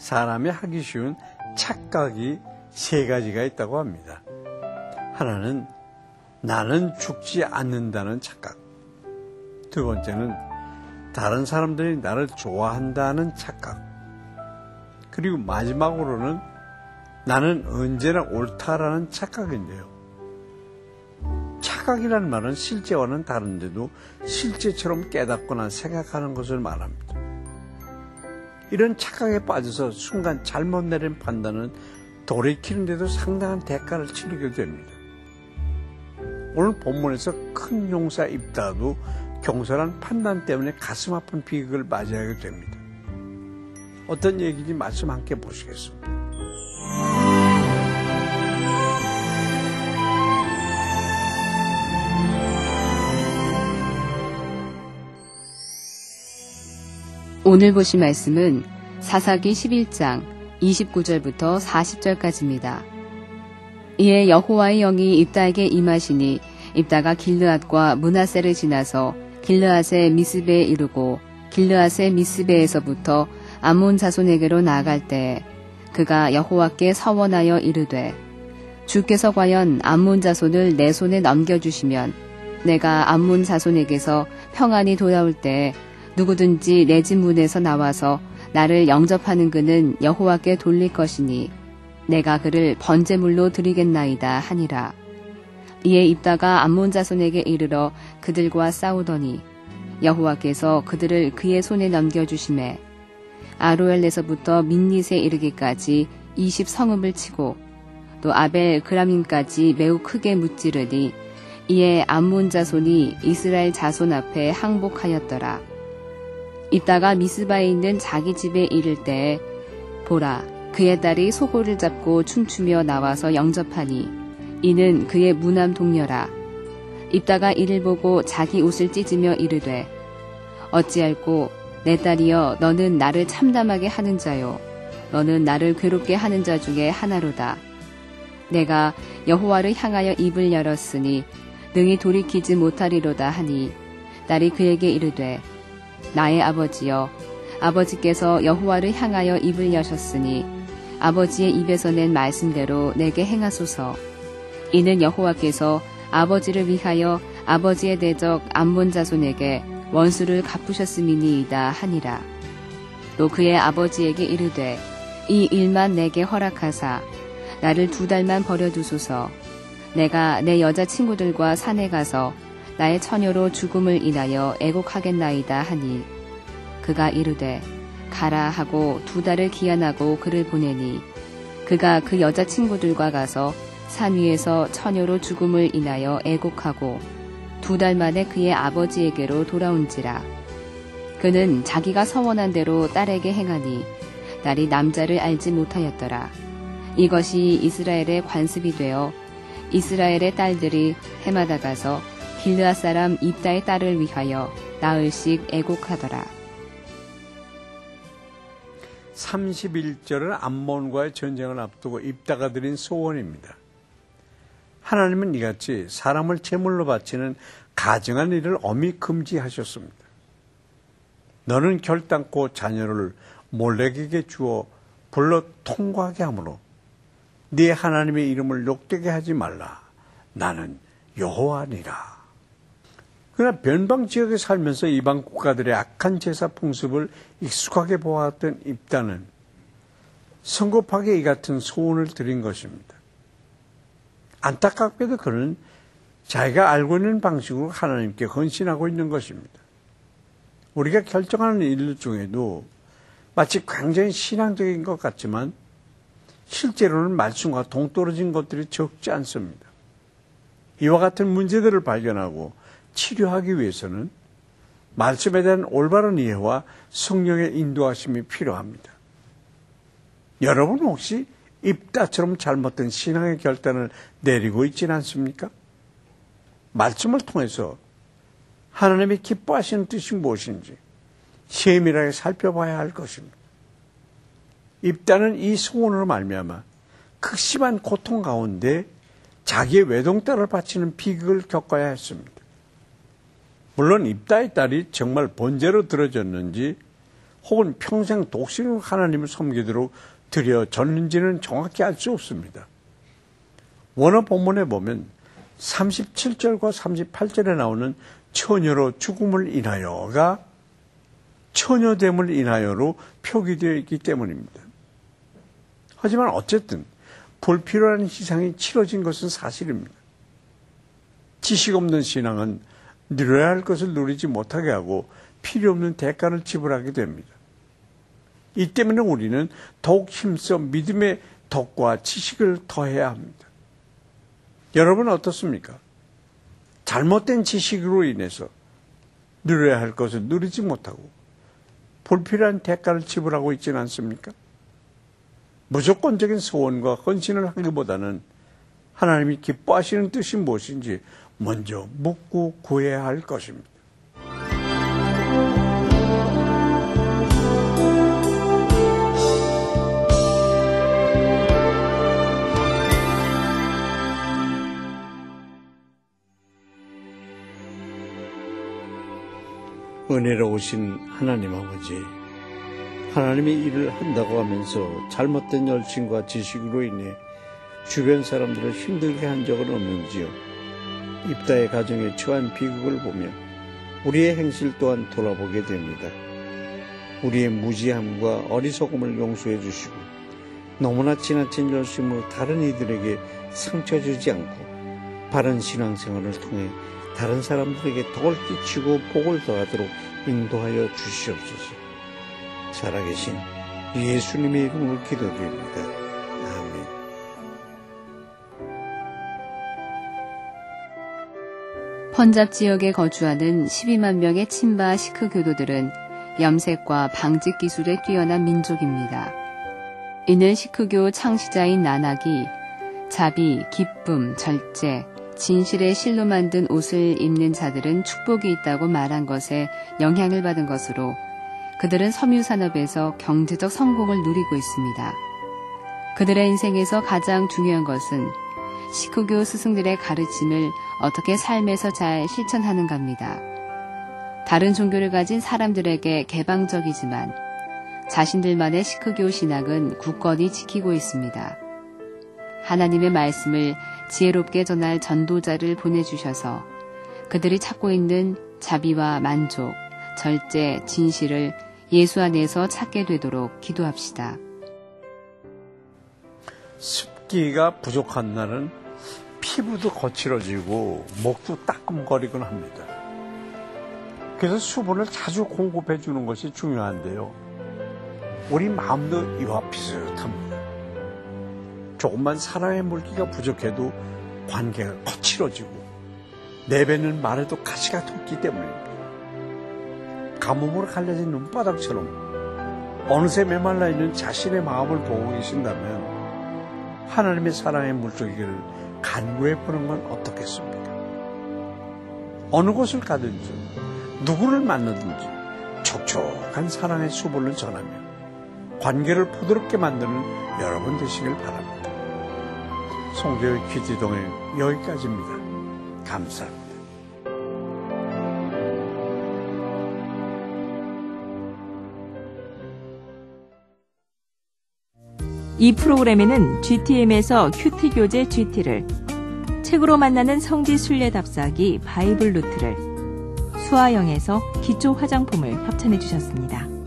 사람이 하기 쉬운 착각이 세 가지가 있다고 합니다. 하나는 나는 죽지 않는다는 착각. 두 번째는 다른 사람들이 나를 좋아한다는 착각. 그리고 마지막으로는 나는 언제나 옳다라는 착각인데요. 착각이라는 말은 실제와는 다른데도 실제처럼 깨닫거나 생각하는 것을 말합니다. 이런 착각에 빠져서 순간 잘못 내린 판단은 돌이키는데도 상당한 대가를 치르게 됩니다. 오늘 본문에서 큰 용사 입다도 경솔한 판단 때문에 가슴 아픈 비극을 맞이하게 됩니다. 어떤 얘기인지 말씀 함께 보시겠습니다. 오늘 보실 말씀은 사사기 11장 29절부터 40절까지입니다. 이에 여호와의 영이 입다에게 임하시니 입다가 길르앗과 므낫세를 지나서 길르앗의 미스베에 이르고 길르앗의 미스베에서부터 암몬 자손에게로 나아갈 때에 그가 여호와께 서원하여 이르되 주께서 과연 암몬 자손을 내 손에 넘겨주시면 내가 암몬 자손에게서 평안히 돌아올 때에 누구든지 내 집 문에서 나와서 나를 영접하는 그는 여호와께 돌릴 것이니 내가 그를 번제물로 드리겠나이다 하니라. 이에 입다가 암몬 자손에게 이르러 그들과 싸우더니 여호와께서 그들을 그의 손에 넘겨주시매 아로엘에서부터 민닛에 이르기까지 20성읍을 치고 또 아벨 그라밈까지 매우 크게 무찌르니 이에 암몬 자손이 이스라엘 자손 앞에 항복하였더라. 입다가 미스바에 있는 자기 집에 이를 때에 보라 그의 딸이 소고를 잡고 춤추며 나와서 영접하니 이는 그의 무남 동료라. 입다가 이를 보고 자기 옷을 찢으며 이르되 어찌할꼬 내 딸이여 너는 나를 참담하게 하는 자요 너는 나를 괴롭게 하는 자 중에 하나로다. 내가 여호와를 향하여 입을 열었으니 능히 돌이키지 못하리로다 하니 딸이 그에게 이르되 나의 아버지여 아버지께서 여호와를 향하여 입을 여셨으니 아버지의 입에서 낸 말씀대로 내게 행하소서. 이는 여호와께서 아버지를 위하여 아버지의 대적 암몬 자손에게 원수를 갚으셨음이니이다 하니라. 또 그의 아버지에게 이르되 이 일만 내게 허락하사 나를 2달만 버려두소서. 내가 내 여자친구들과 산에 가서 나의 처녀로 죽음을 인하여 애곡하겠나이다 하니 그가 이르되 가라 하고 2달을 기한하고 그를 보내니 그가 그 여자친구들과 가서 산 위에서 처녀로 죽음을 인하여 애곡하고 2달 만에 그의 아버지에게로 돌아온지라. 그는 자기가 서원한 대로 딸에게 행하니 딸이 남자를 알지 못하였더라. 이것이 이스라엘의 관습이 되어 이스라엘의 딸들이 해마다 가서 길르앗 사람 입다의 딸을 위하여 나흘씩 애곡하더라. 31절은 암몬과의 전쟁을 앞두고 입다가 드린 소원입니다. 하나님은 이같이 사람을 제물로 바치는 가증한 일을 엄히 금지하셨습니다. 너는 결단코 자녀를 몰렉에게 주어 불러 통과하게 하므로 네 하나님의 이름을 욕되게 하지 말라. 나는 여호와니라. 그러나 변방 지역에 살면서 이방 국가들의 악한 제사 풍습을 익숙하게 보아왔던 입다는 성급하게 이 같은 소원을 드린 것입니다. 안타깝게도 그는 자기가 알고 있는 방식으로 하나님께 헌신하고 있는 것입니다. 우리가 결정하는 일 중에도 마치 굉장히 신앙적인 것 같지만 실제로는 말씀과 동떨어진 것들이 적지 않습니다. 이와 같은 문제들을 발견하고 치료하기 위해서는 말씀에 대한 올바른 이해와 성령의 인도하심이 필요합니다. 여러분 혹시 입다처럼 잘못된 신앙의 결단을 내리고 있지는 않습니까? 말씀을 통해서 하나님이 기뻐하시는 뜻이 무엇인지 세밀하게 살펴봐야 할 것입니다. 입다는 이 소원으로 말미암아 극심한 고통 가운데 자기의 외동딸을 바치는 비극을 겪어야 했습니다. 물론 입다의 딸이 정말 번제로 들어졌는지 혹은 평생 독신으로 하나님을 섬기도록 드려졌는지는 정확히 알 수 없습니다. 원어 본문에 보면 37절과 38절에 나오는 처녀로 죽음을 인하여가 처녀됨을 인하여로 표기되어 있기 때문입니다. 하지만 어쨌든 불필요한 희생이 치러진 것은 사실입니다. 지식 없는 신앙은 누려야 할 것을 누리지 못하게 하고 필요 없는 대가를 지불하게 됩니다. 이 때문에 우리는 더욱 힘써 믿음의 덕과 지식을 더해야 합니다. 여러분 어떻습니까? 잘못된 지식으로 인해서 누려야 할 것을 누리지 못하고 불필요한 대가를 지불하고 있지는 않습니까? 무조건적인 소원과 헌신을 하기보다는 하나님이 기뻐하시는 뜻이 무엇인지 먼저 묻고 구해야 할 것입니다. 은혜로우신 하나님 아버지, 하나님이 일을 한다고 하면서 잘못된 열심과 지식으로 인해 주변 사람들을 힘들게 한 적은 없는지요? 입다의 가정에 처한 비극을 보며 우리의 행실 또한 돌아보게 됩니다. 우리의 무지함과 어리석음을 용서해 주시고 너무나 지나친 열심으로 다른 이들에게 상처 주지 않고 바른 신앙생활을 통해 다른 사람들에게 덕을 끼치고 복을 더하도록 인도하여 주시옵소서. 살아계신 예수님의 이름으로 기도드립니다. 아멘. 펀잡 지역에 거주하는 12만 명의 친바 시크 교도들은 염색과 방직 기술에 뛰어난 민족입니다. 이는 시크교 창시자인 나낙이 자비, 기쁨, 절제, 진실의 실로 만든 옷을 입는 자들은 축복이 있다고 말한 것에 영향을 받은 것으로 그들은 섬유산업에서 경제적 성공을 누리고 있습니다. 그들의 인생에서 가장 중요한 것은 시크교 스승들의 가르침을 어떻게 삶에서 잘 실천하는가입니다. 다른 종교를 가진 사람들에게 개방적이지만 자신들만의 시크교 신앙은 굳건히 지키고 있습니다. 하나님의 말씀을 지혜롭게 전할 전도자를 보내주셔서 그들이 찾고 있는 자비와 만족, 절제, 진실을 예수 안에서 찾게 되도록 기도합시다. 습기가 부족한 날은 피부도 거칠어지고 목도 따끔거리곤 합니다. 그래서 수분을 자주 공급해 주는 것이 중요한데요. 우리 마음도 이와 비슷합니다. 조금만 사랑의 물기가 부족해도 관계가 거칠어지고 내뱉는 말에도 가시가 돋기 때문입니다. 가뭄으로 갈라진 눈바닥처럼 어느새 메말라 있는 자신의 마음을 보고 계신다면 하나님의 사랑의 물줄기를 간구해 보는 건 어떻겠습니까? 어느 곳을 가든지 누구를 만나든지 촉촉한 사랑의 수분을 전하며 관계를 부드럽게 만드는 여러분 되시길 바랍니다. 송교의 귀지동행 여기까지입니다. 감사합니다. 이 프로그램에는 GTM에서 큐티 교재 GT를, 책으로 만나는 성지 순례 답사기 바이블 루트를, 수아영에서 기초 화장품을 협찬해 주셨습니다.